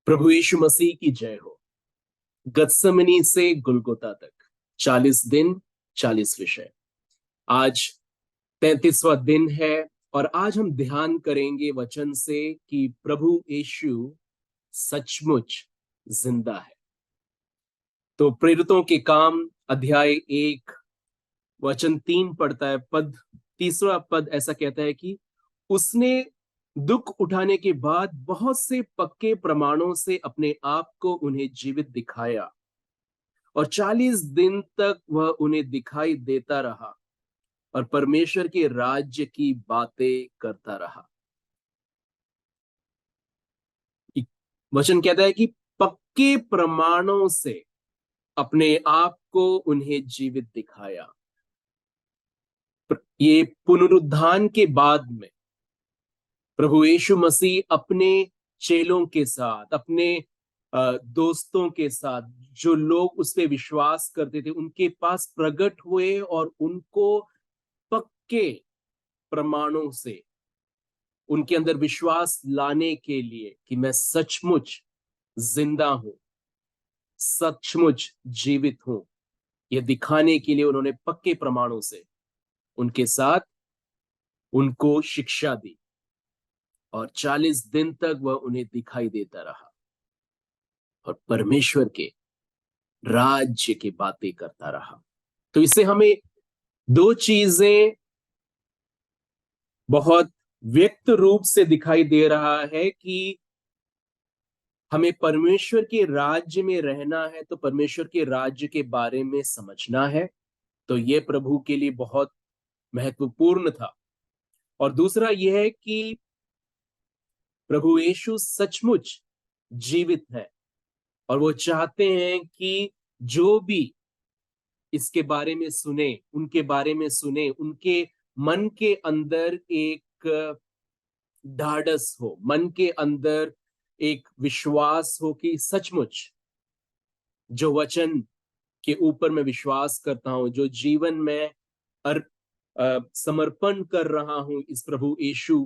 प्रभु यीशु मसीह की जय हो। गत्समनी से गुलगुता तक 40 दिन 40 विषय। आज 33वां दिन है और आज हम ध्यान करेंगे वचन से कि प्रभु यीशु सचमुच जिंदा है। तो प्रेरितों के काम अध्याय 1 वचन 3 पढ़ता है। तीसरा पद ऐसा कहता है कि उसने दुख उठाने के बाद बहुत से पक्के प्रमाणों से अपने आप को उन्हें जीवित दिखाया और 40 दिन तक वह उन्हें दिखाई देता रहा और परमेश्वर के राज्य की बातें करता रहा। वचन कहता है कि पक्के प्रमाणों से अपने आप को उन्हें जीवित दिखाया। ये पुनरुत्थान के बाद में प्रभु यीशु मसीह अपने चेलों के साथ, अपने दोस्तों के साथ, जो लोग उस पे विश्वास करते थे, उनके पास प्रकट हुए और उनको पक्के प्रमाणों से उनके अंदर विश्वास लाने के लिए कि मैं सचमुच जिंदा हूं, सचमुच जीवित हूं, यह दिखाने के लिए उन्होंने पक्के प्रमाणों से उनके साथ उनको शिक्षा दी और 40 दिन तक वह उन्हें दिखाई देता रहा और परमेश्वर के राज्य की बातें करता रहा। तो इससे हमें दो चीजें बहुत व्यक्त रूप से दिखाई दे रहा है कि हमें परमेश्वर के राज्य में रहना है तो परमेश्वर के राज्य के बारे में समझना है। तो यह प्रभु के लिए बहुत महत्वपूर्ण था। और दूसरा यह है कि प्रभु यीशु सचमुच जीवित है और वो चाहते हैं कि जो भी इसके बारे में सुने, उनके बारे में सुने, उनके मन के अंदर एक ढाढ़स हो, मन के अंदर एक विश्वास हो कि सचमुच जो वचन के ऊपर मैं विश्वास करता हूं, जो जीवन में समर्पण कर रहा हूं इस प्रभु यीशु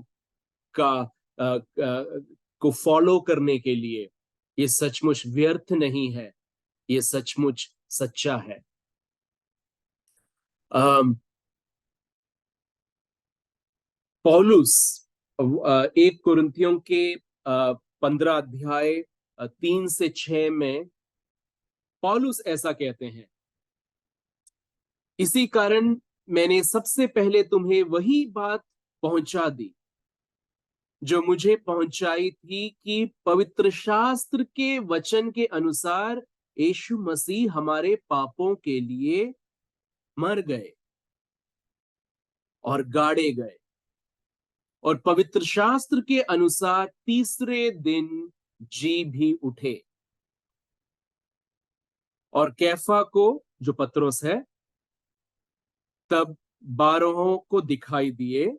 का को फॉलो करने के लिए, ये सचमुच व्यर्थ नहीं है, ये सचमुच सच्चा है। पौलुस 1 कुरिन्थियों के 15 अध्याय 3 से 6 में पौलुस ऐसा कहते हैं, इसी कारण मैंने सबसे पहले तुम्हें वही बात पहुंचा दी जो मुझे पहुंचाई थी कि पवित्र शास्त्र के वचन के अनुसार यीशु मसीह हमारे पापों के लिए मर गए और गाड़े गए और पवित्र शास्त्र के अनुसार तीसरे दिन जी भी उठे और कैफा को, जो पतरस है, तब 12 को दिखाई दिए।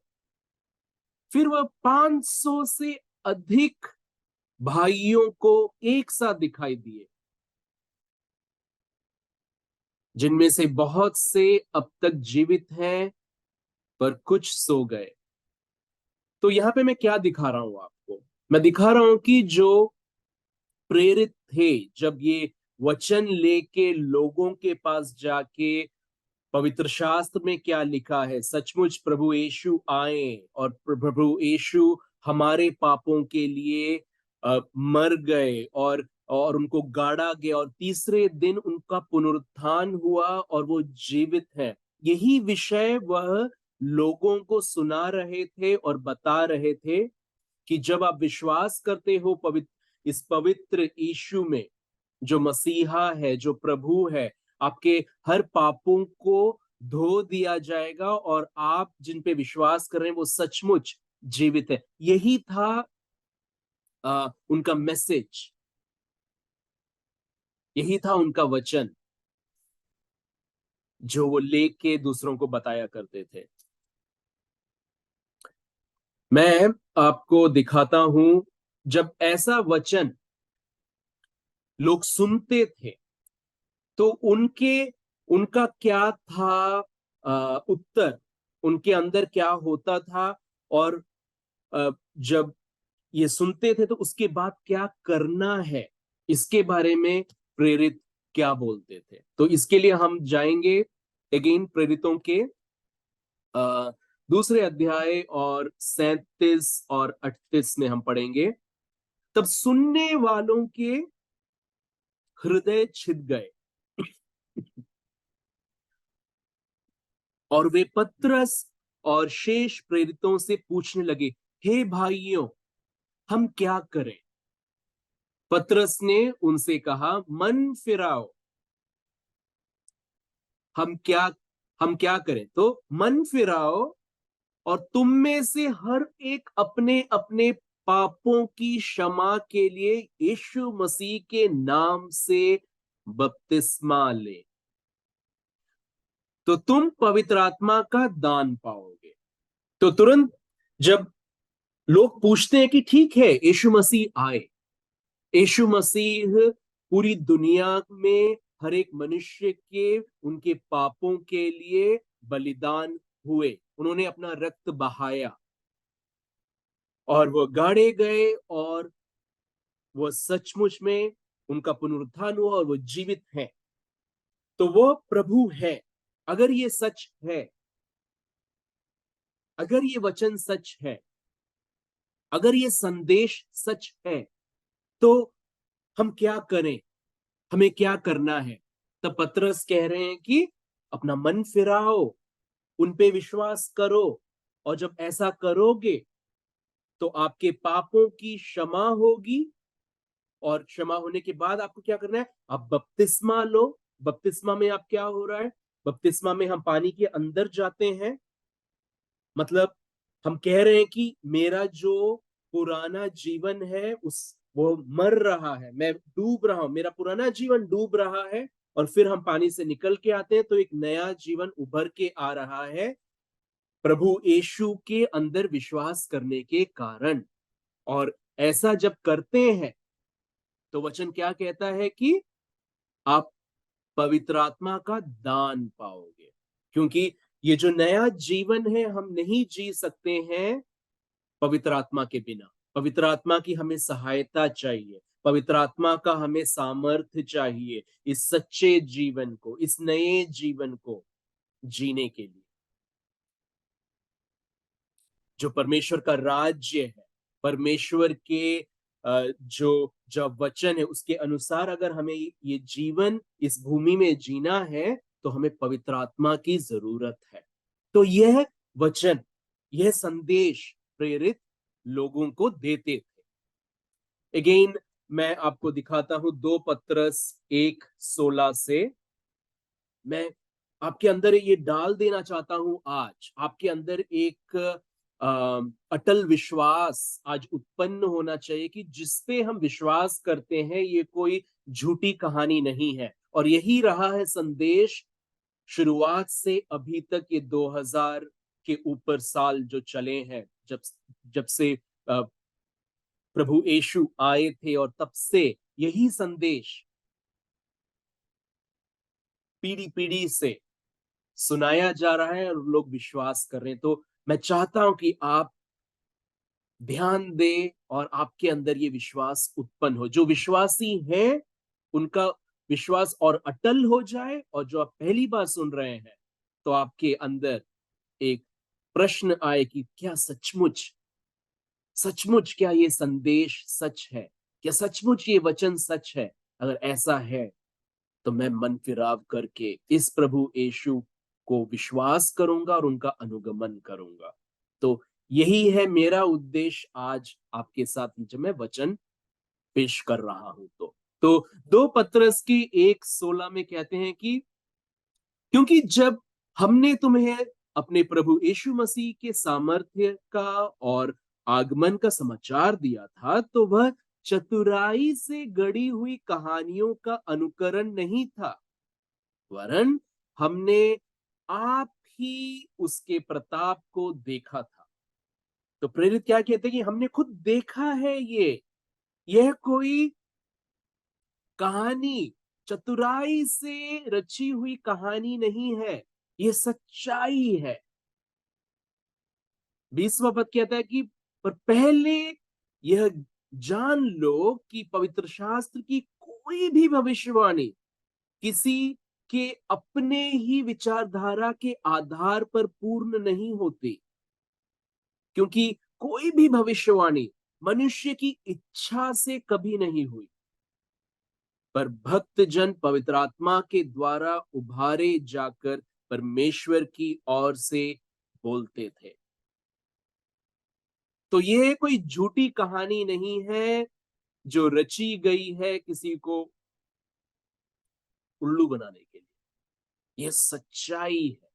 फिर वह 500 से अधिक भाइयों को एक साथ दिखाई दिए, जिनमें से बहुत से अब तक जीवित हैं पर कुछ सो गए। तो यहां पे मैं क्या दिखा रहा हूं आपको? मैं दिखा रहा हूं कि जो प्रेरित थे, जब ये वचन लेके लोगों के पास जाके पवित्र शास्त्र में क्या लिखा है, सचमुच प्रभु यीशु आए और प्रभु यीशु हमारे पापों के लिए मर गए और उनको गाड़ा गया और तीसरे दिन उनका पुनरुत्थान हुआ और वो जीवित है, यही विषय वह लोगों को सुना रहे थे और बता रहे थे कि जब आप विश्वास करते हो इस पवित्र यीशु में, जो मसीहा है, जो प्रभु है, आपके हर पापों को धो दिया जाएगा और आप जिन पे विश्वास कर रहे हैं वो सचमुच जीवित है। यही था उनका मैसेज, यही था उनका वचन जो वो लेके दूसरों को बताया करते थे। मैं आपको दिखाता हूं, जब ऐसा वचन लोग सुनते थे तो उनका क्या था उत्तर, उनके अंदर क्या होता था। और जब ये सुनते थे तो उसके बाद क्या करना है, इसके बारे में प्रेरित क्या बोलते थे। तो इसके लिए हम जाएंगे अगेन प्रेरितों के दूसरे अध्याय और 37 और 38 में हम पढ़ेंगे। तब सुनने वालों के हृदय छिद गए और वे पतरस और शेष प्रेरितों से पूछने लगे, हे भाइयों, हम क्या करें? पतरस ने उनसे कहा, मन फिराओ। हम क्या हम क्या करें? तो मन फिराओ और तुम में से हर एक अपने अपने पापों की क्षमा के लिए यीशु मसीह के नाम से बपतिस्मा ले, तो तुम पवित्र आत्मा का दान पाओगे। तो तुरंत जब लोग पूछते हैं कि ठीक है, यीशु मसीह आए, यीशु मसीह पूरी दुनिया में हर एक मनुष्य के उनके पापों के लिए बलिदान हुए, उन्होंने अपना रक्त बहाया और वो गाड़े गए और वो सचमुच में उनका पुनरुत्थान हुआ और वो जीवित है। तो वो प्रभु है। अगर ये सच है, अगर ये वचन सच है, अगर ये संदेश सच है, तो हम क्या करें? हमें क्या करना है? तब पतरस कह रहे हैं कि अपना मन फिराओ, उन पे विश्वास करो, और जब ऐसा करोगे तो आपके पापों की क्षमा होगी। और क्षमा होने के बाद आपको क्या करना है? आप बपतिस्मा लो। बपतिस्मा में आप क्या हो रहा है? बपतिस्मा में हम पानी के अंदर जाते हैं। मतलब हम कह रहे हैं कि मेरा जो पुराना जीवन है उस वो मर रहा है, मैं डूब रहा हूं, मेरा पुराना जीवन डूब रहा है। और फिर हम पानी से निकल के आते हैं तो एक नया जीवन उभर के आ रहा है प्रभु यीशु के अंदर विश्वास करने के कारण। और ऐसा जब करते हैं तो वचन क्या कहता है कि आप पवित्र आत्मा का दान पाओगे। क्योंकि ये जो नया जीवन है हम नहीं जी सकते हैं पवित्र आत्मा के बिना। पवित्र आत्मा की हमें सहायता चाहिए, पवित्र आत्मा का हमें सामर्थ्य चाहिए इस सच्चे जीवन को, इस नए जीवन को जीने के लिए। जो परमेश्वर का राज्य है, परमेश्वर के जो जब वचन है उसके अनुसार अगर हमें ये जीवन इस भूमि में जीना है तो हमें पवित्र आत्मा की जरूरत है। तो यह वचन, यह संदेश प्रेरित लोगों को देते थे। अगेन मैं आपको दिखाता हूं 2 पतरस 1:16 से। मैं आपके अंदर ये डाल देना चाहता हूं, आज आपके अंदर एक अटल विश्वास आज उत्पन्न होना चाहिए कि जिसपे हम विश्वास करते हैं ये कोई झूठी कहानी नहीं है। और यही रहा है संदेश शुरुआत से अभी तक, ये 2000 के ऊपर साल जो चले हैं, जब जब से प्रभु यीशु आए थे, और तब से यही संदेश पीढ़ी पीढ़ी से सुनाया जा रहा है और लोग विश्वास कर रहे हैं। तो मैं चाहता हूं कि आप ध्यान दें और आपके अंदर ये विश्वास उत्पन्न हो। जो विश्वासी हैं उनका विश्वास और अटल हो जाए, और जो आप पहली बार सुन रहे हैं तो आपके अंदर एक प्रश्न आए कि क्या सचमुच, सचमुच क्या ये संदेश सच है? क्या सचमुच ये वचन सच है? अगर ऐसा है तो मैं मन फिराव करके इस प्रभु यीशु को विश्वास करूंगा और उनका अनुगमन करूंगा। तो यही है मेरा उद्देश्य आज आपके साथ जब मैं वचन पेश कर रहा हूं। तो 2 पतरस की 1:16 में कहते हैं कि क्योंकि जब हमने तुम्हें अपने प्रभु यीशु मसीह के सामर्थ्य का और आगमन का समाचार दिया था तो वह चतुराई से गढ़ी हुई कहानियों का अनुकरण नहीं था, वरन हमने आप ही उसके प्रताप को देखा था। तो प्रेरित क्या कहते हैं कि हमने खुद देखा है, यह कोई कहानी, चतुराई से रची हुई कहानी नहीं है, ये सच्चाई है। 20वां पद कहता है कि पर पहले यह जान लो कि पवित्र शास्त्र की कोई भी भविष्यवाणी किसी के अपने ही विचारधारा के आधार पर पूर्ण नहीं होती, क्योंकि कोई भी भविष्यवाणी मनुष्य की इच्छा से कभी नहीं हुई, पर भक्त जन पवित्र आत्मा के द्वारा उभारे जाकर परमेश्वर की ओर से बोलते थे। तो ये कोई झूठी कहानी नहीं है जो रची गई है किसी को उल्लू बनाने के लिए। यह सच्चाई है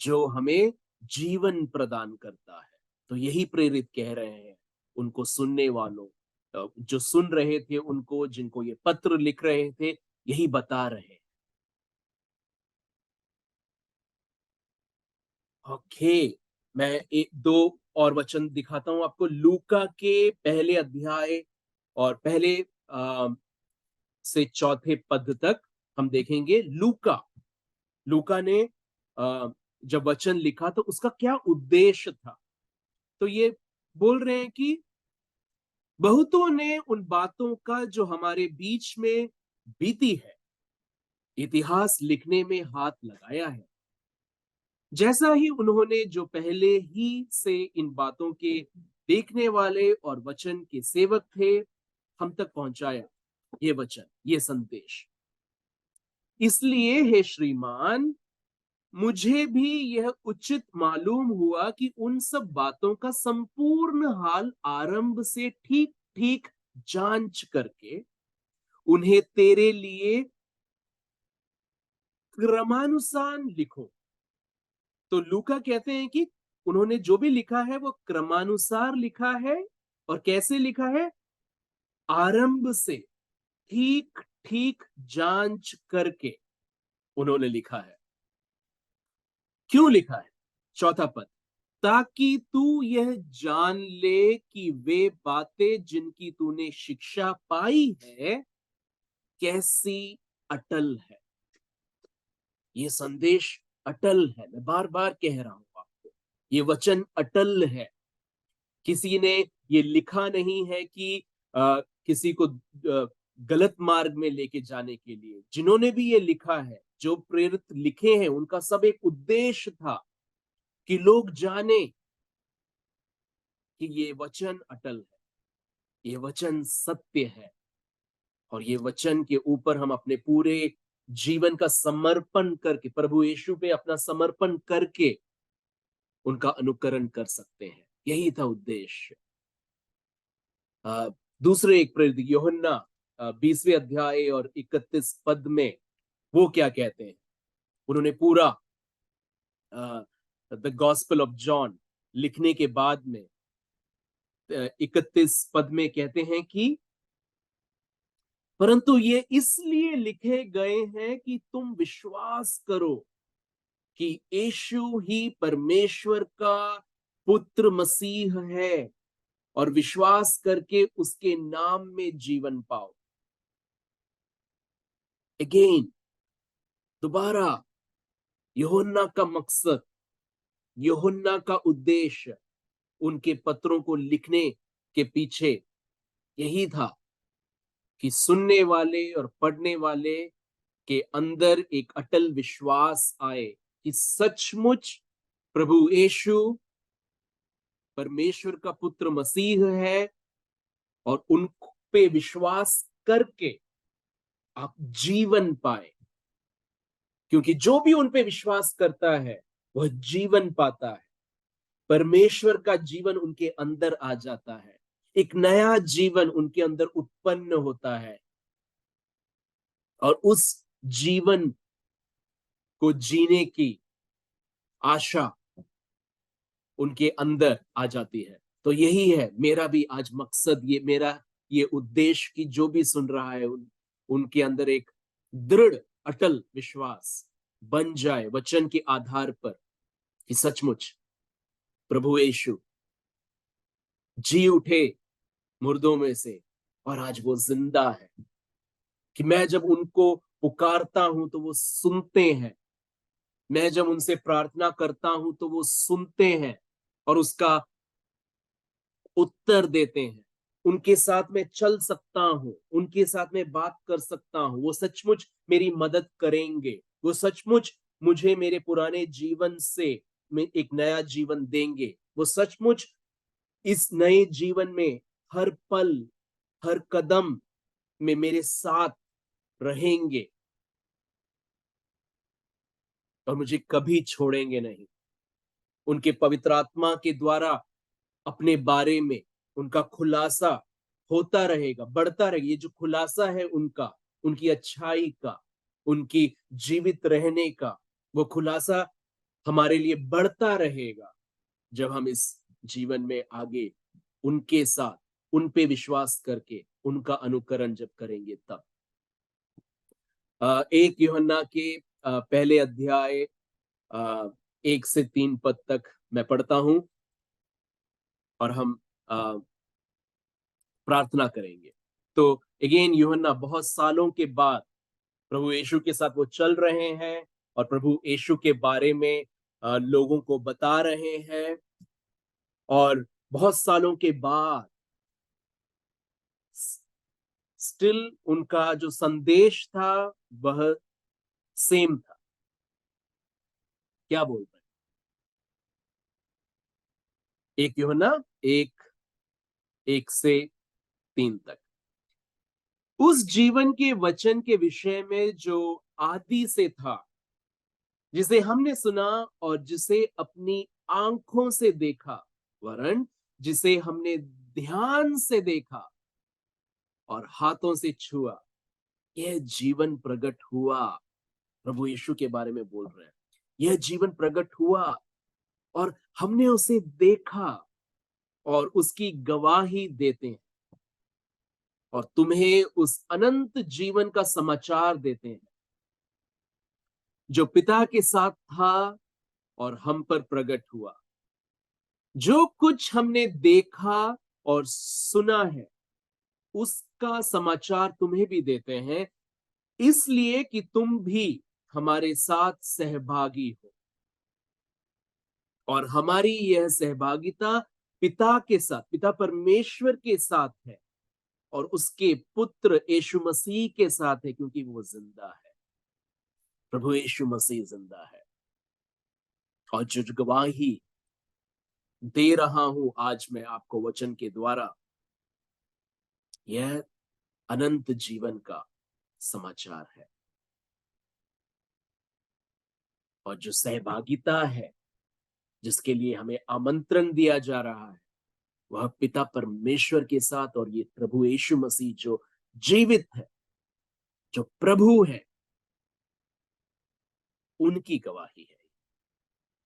जो हमें जीवन प्रदान करता है। तो यही प्रेरित कह रहे हैं उनको सुनने वालों, जो सुन रहे थे उनको, जिनको ये पत्र लिख रहे थे, यही बता रहे हैं। ओके, मैं एक दो और वचन दिखाता हूं आपको। लूका के पहले अध्याय और पहले से चौथे पद तक हम देखेंगे। लूका लूका ने जब वचन लिखा तो उसका क्या उद्देश्य था। तो ये बोल रहे हैं कि बहुतों ने उन बातों का जो हमारे बीच में बीती है इतिहास लिखने में हाथ लगाया है, जैसा ही उन्होंने जो पहले ही से इन बातों के देखने वाले और वचन के सेवक थे हम तक पहुंचाया ये वचन, ये संदेश। इसलिए हे श्रीमान, मुझे भी यह उचित मालूम हुआ कि उन सब बातों का संपूर्ण हाल आरंभ से ठीक ठीक जांच करके उन्हें तेरे लिए क्रमानुसार लिखो। तो लूका कहते हैं कि उन्होंने जो भी लिखा है वो क्रमानुसार लिखा है। और कैसे लिखा है? आरंभ से ठीक ठीक जांच करके उन्होंने लिखा है। क्यों लिखा है? चौथा पद, ताकि तू यह जान ले कि वे बातें जिनकी तूने शिक्षा पाई है कैसी अटल है। ये संदेश अटल है। मैं बार बार कह रहा हूं आपको, ये वचन अटल है। किसी ने ये लिखा नहीं है कि किसी को गलत मार्ग में लेके जाने के लिए। जिन्होंने भी ये लिखा है, जो प्रेरित लिखे हैं, उनका सब एक उद्देश्य था कि लोग जाने कि ये वचन अटल है, ये वचन सत्य है, और ये वचन के ऊपर हम अपने पूरे जीवन का समर्पण करके, प्रभु यीशु पे अपना समर्पण करके उनका अनुकरण कर सकते हैं। यही था उद्देश्य। दूसरे एक प्रेरित यूहन्ना 20वें अध्याय और 31 पद में वो क्या कहते हैं? उन्होंने पूरा द गॉस्पेल ऑफ जॉन लिखने के बाद में 31 पद में कहते हैं कि परंतु ये इसलिए लिखे गए हैं कि तुम विश्वास करो कि यीशु ही परमेश्वर का पुत्र मसीह है, और विश्वास करके उसके नाम में जीवन पाओ। अगेन, दोबारा, यूहन्ना का मकसद, यूहन्ना का उद्देश्य उनके पत्रों को लिखने के पीछे यही था कि सुनने वाले और पढ़ने वाले के अंदर एक अटल विश्वास आए कि सचमुच प्रभु यीशु परमेश्वर का पुत्र मसीह है, और उन पे विश्वास करके आप जीवन पाए। क्योंकि जो भी उन पे विश्वास करता है वह जीवन पाता है। परमेश्वर का जीवन उनके अंदर आ जाता है। एक नया जीवन उनके अंदर उत्पन्न होता है, और उस जीवन को जीने की आशा उनके अंदर आ जाती है। तो यही है मेरा भी आज मकसद, ये मेरा ये उद्देश्य कि जो भी सुन रहा है उनके अंदर एक दृढ़ अटल विश्वास बन जाए वचन के आधार पर कि सचमुच प्रभु यीशु जी उठे मुर्दों में से, और आज वो जिंदा है। कि मैं जब उनको पुकारता हूं तो वो सुनते हैं, मैं जब उनसे प्रार्थना करता हूं तो वो सुनते हैं, और उसका उत्तर देते हैं, उनके साथ में चल सकता हूं, उनके साथ में बात कर सकता हूं, वो सचमुच मेरी मदद करेंगे, वो सचमुच मुझे मेरे पुराने जीवन से में एक नया जीवन देंगे, वो सचमुच इस नए जीवन में हर पल, हर कदम में मेरे साथ रहेंगे और मुझे कभी छोड़ेंगे नहीं। उनके पवित्र आत्मा के द्वारा अपने बारे में उनका खुलासा होता रहेगा, बढ़ता रहेगा। ये जो खुलासा है उनका, उनकी अच्छाई का, उनकी जीवित रहने का, वो खुलासा हमारे लिए बढ़ता रहेगा जब हम इस जीवन में आगे उनके साथ, उन पे विश्वास करके उनका अनुकरण जब करेंगे तब। एक यूहन्ना के पहले अध्याय 1 से 3 पद तक मैं पढ़ता हूं और हम अ, प्रार्थना करेंगे। तो अगेन यूहन्ना बहुत सालों के बाद प्रभु यीशु के साथ वो चल रहे हैं और प्रभु यीशु के बारे में लोगों को बता रहे हैं और बहुत सालों के बाद स्टिल उनका जो संदेश था वह सेम था। क्या बोल रहे हैं? एक यूहन्ना एक 1 से 3 तक। उस जीवन के वचन के विषय में जो आदि से था, जिसे हमने सुना और जिसे अपनी आंखों से देखा, वरन जिसे हमने ध्यान से देखा और हाथों से छुआ, यह जीवन प्रकट हुआ। प्रभु यीशु के बारे में बोल रहे हैं। यह जीवन प्रकट हुआ और हमने उसे देखा और उसकी गवाही देते हैं और तुम्हें उस अनंत जीवन का समाचार देते हैं जो पिता के साथ था और हम पर प्रकट हुआ। जो कुछ हमने देखा और सुना है उसका समाचार तुम्हें भी देते हैं, इसलिए कि तुम भी हमारे साथ सहभागी हो और हमारी यह सहभागिता पिता के साथ, पिता परमेश्वर के साथ है और उसके पुत्र यीशु मसीह के साथ है, क्योंकि वो जिंदा है। प्रभु यीशु मसीह जिंदा है और जो गवाही दे रहा हूं आज मैं आपको वचन के द्वारा, यह अनंत जीवन का समाचार है। और जो सहभागिता है जिसके लिए हमें आमंत्रण दिया जा रहा है, वह पिता परमेश्वर के साथ और ये प्रभु यीशु मसीह जो जीवित है, जो प्रभु है, उनकी गवाही है।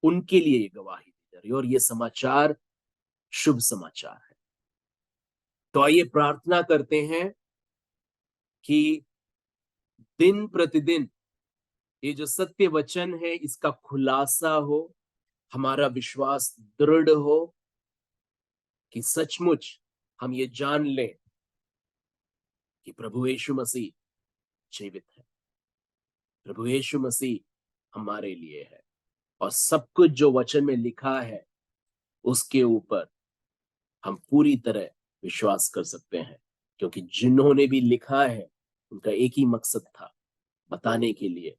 उनके लिए ये गवाही दी जा रही है और ये समाचार शुभ समाचार है। तो आइए प्रार्थना करते हैं कि दिन प्रतिदिन ये जो सत्य वचन है इसका खुलासा हो, हमारा विश्वास दृढ़ हो कि सचमुच हम ये जान लें कि प्रभु यीशु मसीह जीवित है, प्रभु यीशु मसीह हमारे लिए है और सब कुछ जो वचन में लिखा है उसके ऊपर हम पूरी तरह विश्वास कर सकते हैं, क्योंकि जिन्होंने भी लिखा है उनका एक ही मकसद था, बताने के लिए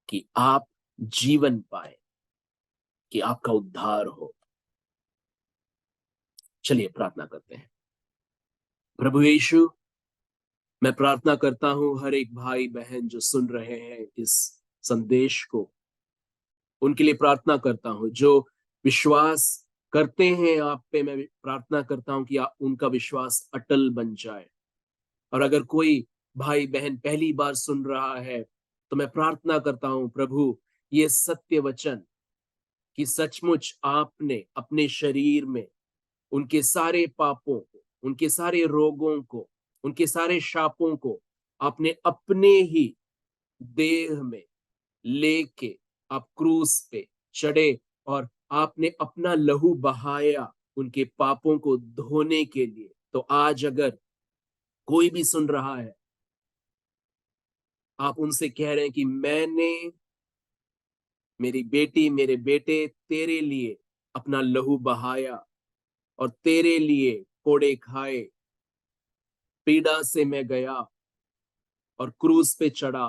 कि आप जीवन पाए, कि आपका उद्धार हो। चलिए प्रार्थना करते हैं। प्रभु यीशु, मैं प्रार्थना करता हूं हर एक भाई बहन जो सुन रहे हैं इस संदेश को, उनके लिए प्रार्थना करता हूं। जो विश्वास करते हैं आप पे, मैं प्रार्थना करता हूं कि उनका विश्वास अटल बन जाए। और अगर कोई भाई बहन पहली बार सुन रहा है तो मैं प्रार्थना करता हूं प्रभु, ये सत्य वचन कि सचमुच आपने अपने शरीर में उनके सारे पापों को, उनके सारे रोगों को, उनके सारे शापों को आपने अपने ही देह में लेके आप क्रूस पे चढ़े और आपने अपना लहू बहाया उनके पापों को धोने के लिए। तो आज अगर कोई भी सुन रहा है, आप उनसे कह रहे हैं कि मैंने, मेरी बेटी, मेरे बेटे तेरे लिए अपना लहू बहाया और तेरे लिए कोड़े खाए, पीड़ा से मैं गया और क्रूस पे चढ़ा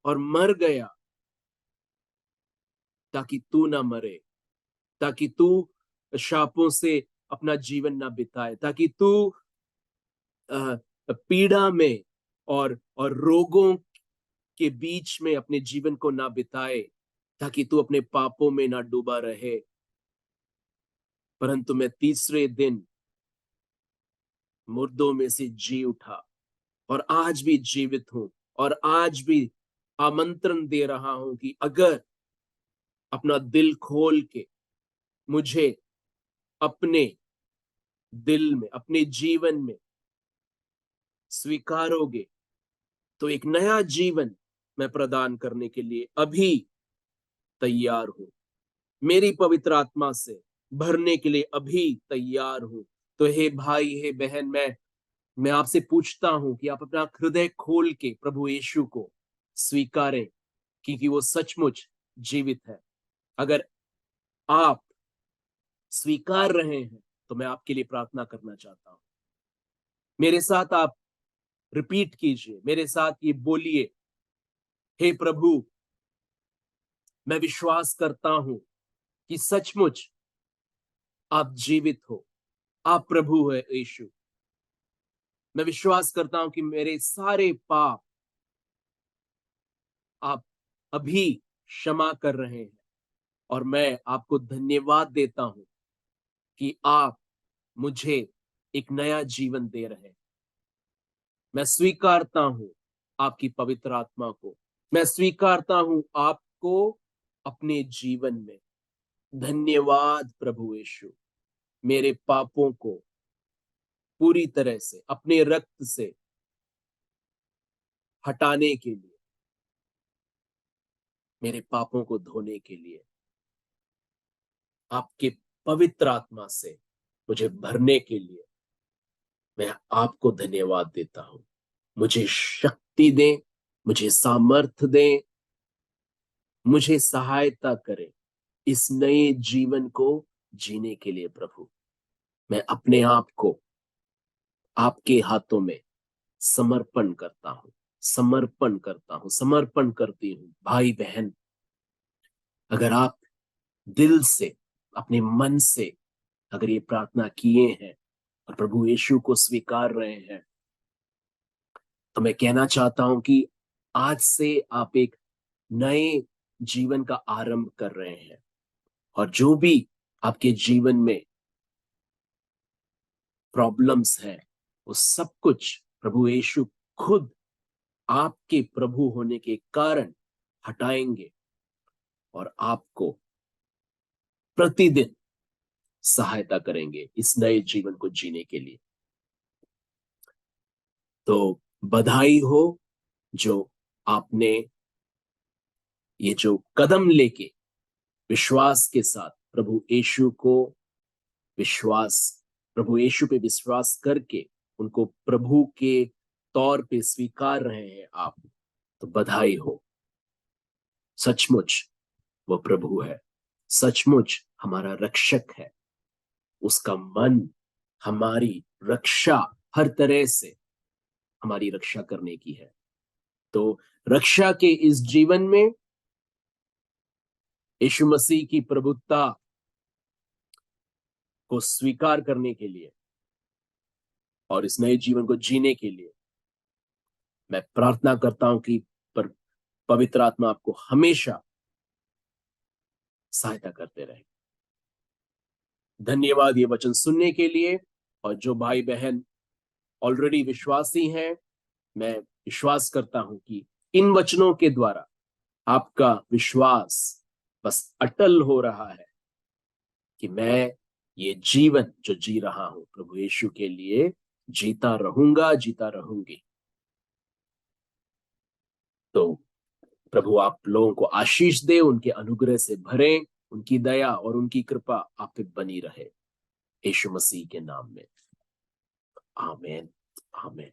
और मर गया, ताकि तू ना मरे, ताकि तू शापों से अपना जीवन ना बिताए, ताकि तू पीड़ा में और रोगों के बीच में अपने जीवन को ना बिताए, ताकि तू अपने पापों में ना डूबा रहे। परंतु मैं तीसरे दिन मुर्दों में से जी उठा और आज भी जीवित हूं, और आज भी आमंत्रण दे रहा हूं कि अगर अपना दिल खोल के मुझे अपने दिल में, अपने जीवन में स्वीकारोगे, तो एक नया जीवन मैं प्रदान करने के लिए अभी तैयार हूं। मेरी पवित्र आत्मा से भरने के लिए अभी तैयार हूं। तो हे भाई, हे बहन, मैं आपसे पूछता हूं कि आप अपना हृदय खोल के प्रभु यीशु को स्वीकारें, क्योंकि वो सचमुच जीवित है। अगर आप स्वीकार रहे हैं तो मैं आपके लिए प्रार्थना करना चाहता हूं। मेरे साथ आप रिपीट कीजिए, मेरे साथ ये बोलिए, हे प्रभु, मैं विश्वास करता हूं कि सचमुच आप जीवित हो, आप प्रभु है यीशु। मैं विश्वास करता हूं कि मेरे सारे पाप आप अभी क्षमा कर रहे हैं, और मैं आपको धन्यवाद देता हूं कि आप मुझे एक नया जीवन दे रहे हैं। मैं स्वीकारता हूं आपकी पवित्र आत्मा को, मैं स्वीकारता हूं आपको अपने जीवन में। धन्यवाद प्रभु यीशु, मेरे पापों को पूरी तरह से अपने रक्त से हटाने के लिए, मेरे पापों को धोने के लिए आपके पवित्र आत्मा से मुझे भरने के लिए मैं आपको धन्यवाद देता हूं। मुझे शक्ति दें, मुझे सामर्थ्य दें, मुझे सहायता करें इस नए जीवन को जीने के लिए। प्रभु, मैं अपने आप को आपके हाथों में समर्पण करता हूं, समर्पण करता हूं, समर्पण करती हूं। भाई बहन, अगर आप दिल से, अपने मन से अगर ये प्रार्थना किए हैं और प्रभु यीशु को स्वीकार रहे हैं, तो मैं कहना चाहता हूं कि आज से आप एक नए जीवन का आरंभ कर रहे हैं, और जो भी आपके जीवन में प्रॉब्लम्स हैं, वो सब कुछ प्रभु यीशु खुद आपके प्रभु होने के कारण हटाएंगे और आपको प्रतिदिन सहायता करेंगे इस नए जीवन को जीने के लिए। तो बधाई हो जो आपने ये जो कदम लेके विश्वास के साथ विश्वास प्रभु यीशु पे विश्वास करके उनको प्रभु के तौर पे स्वीकार रहे हैं आप, तो बधाई हो। सचमुच वो प्रभु है, सचमुच हमारा रक्षक है। उसका मन हमारी रक्षा, हर तरह से हमारी रक्षा करने की है। तो रक्षा के इस जीवन में यीशु मसीह की प्रभुता को स्वीकार करने के लिए और इस नए जीवन को जीने के लिए मैं प्रार्थना करता हूं कि पवित्र आत्मा आपको हमेशा सहायता करते रहे। धन्यवाद ये वचन सुनने के लिए। और जो भाई बहन ऑलरेडी विश्वासी हैं, मैं विश्वास करता हूं कि इन वचनों के द्वारा आपका विश्वास बस अटल हो रहा है कि मैं ये जीवन जो जी रहा हूं प्रभु यीशु के लिए जीता रहूंगा, जीता रहूंगी। तो प्रभु आप लोगों को आशीष दे, उनके अनुग्रह से भरे, उनकी दया और उनकी कृपा आप पे बनी रहे, यीशु मसीह के नाम में। आमीन, आमीन।